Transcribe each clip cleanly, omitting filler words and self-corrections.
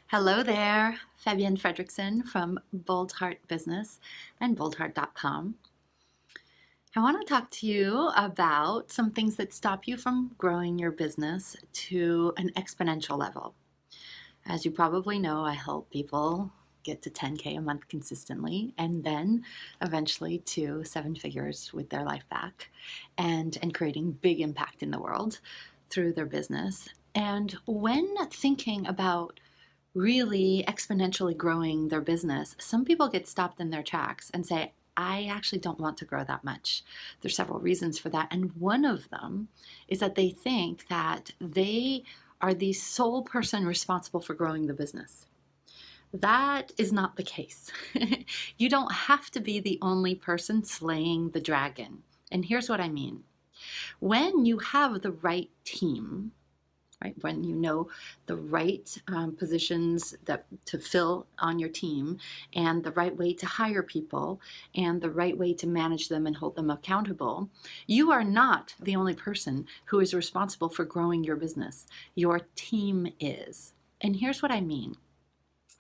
Hello there, Fabienne Fredrickson from Bold Heart Business and boldheart.com. I want to talk to you about some things that stop you from growing your business to an exponential level. As you probably know, I help people get to 10K a month consistently and then eventually to seven figures with their life back and creating big impact in the world through their business. And when thinking about really exponentially growing their business, some people get stopped in their tracks and say, I actually don't want to grow that much. There's several reasons for that. And one of them is that they think that they are the sole person responsible for growing the business. That is not the case. You don't have to be the only person slaying the dragon. And here's what I mean. When you have the right team, right? When you know the right positions to fill on your team and the right way to hire people and the right way to manage them and hold them accountable, you are not the only person who is responsible for growing your business. Your team is. And here's what I mean.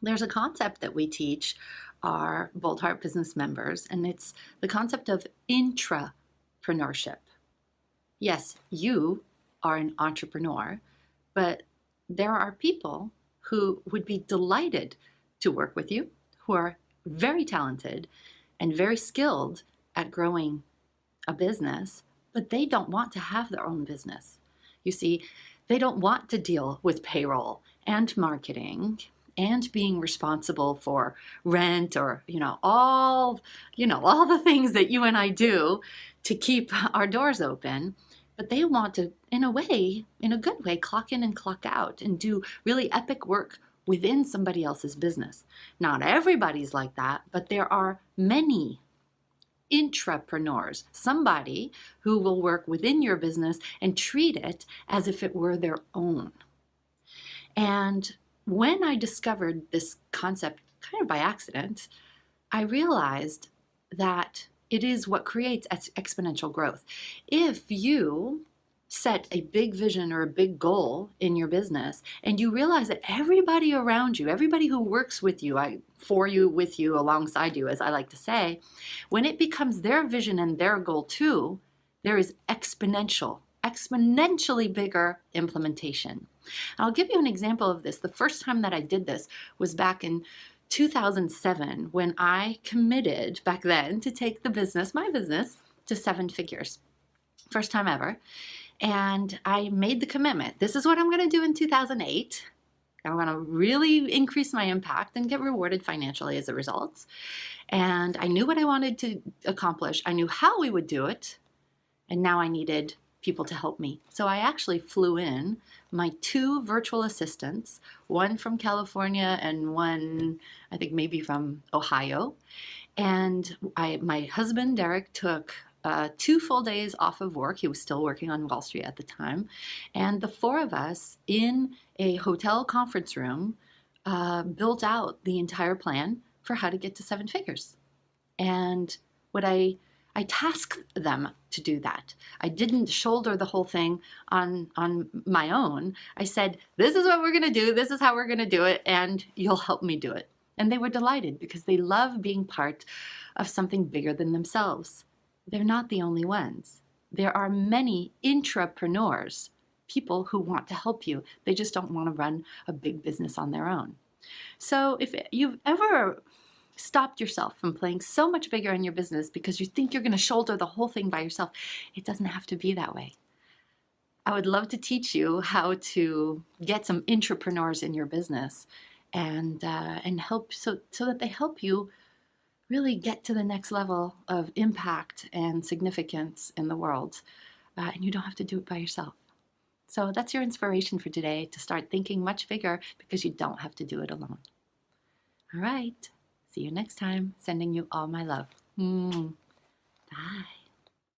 There's a concept that we teach our Bold Heart business members, and it's the concept of intrapreneurship. Yes, you are an entrepreneur, but there are people who would be delighted to work with you, who are very talented and very skilled at growing a business, but they don't want to have their own business. You see, they don't want to deal with payroll and marketing and being responsible for rent or, all the things that you and I do to keep our doors open. But they want to, in a good way, clock in and clock out and do really epic work within somebody else's business. Not everybody's like that, but there are many intrapreneurs, somebody who will work within your business and treat it as if it were their own. And when I discovered this concept kind of by accident, I realized that it is what creates exponential growth. If you set a big vision or a big goal in your business and you realize that everybody around you, everybody who works with you, for you, with you, alongside you, as I like to say, when it becomes their vision and their goal too, there is exponentially bigger implementation. I'll give you an example of this. The first time that I did this was back in 2007, when I committed back then to take my business, to seven figures. First time ever. And I made the commitment. This is what I'm going to do in 2008. I'm going to really increase my impact and get rewarded financially as a result. And I knew what I wanted to accomplish. I knew how we would do it. And now I needed people to help me. So I actually flew in my two virtual assistants, one from California and one, I think maybe from Ohio. And my husband, Derek, took 2 full days off of work. He was still working on Wall Street at the time. And the four of us in a hotel conference room built out the entire plan for how to get to seven figures. And what I tasked them to do that. I didn't shoulder the whole thing on my own. I said, this is what we're going to do. This is how we're going to do it. And you'll help me do it. And they were delighted because they love being part of something bigger than themselves. They're not the only ones. There are many intrapreneurs, people who want to help you. They just don't want to run a big business on their own. So if you've ever stopped yourself from playing so much bigger in your business because you think you're going to shoulder the whole thing by yourself, it doesn't have to be that way. I would love to teach you how to get some intrapreneurs in your business and help so that they help you really get to the next level of impact and significance in the world. And you don't have to do it by yourself. So that's your inspiration for today, to start thinking much bigger because you don't have to do it alone. All right. See you next time. Sending you all my love. Bye.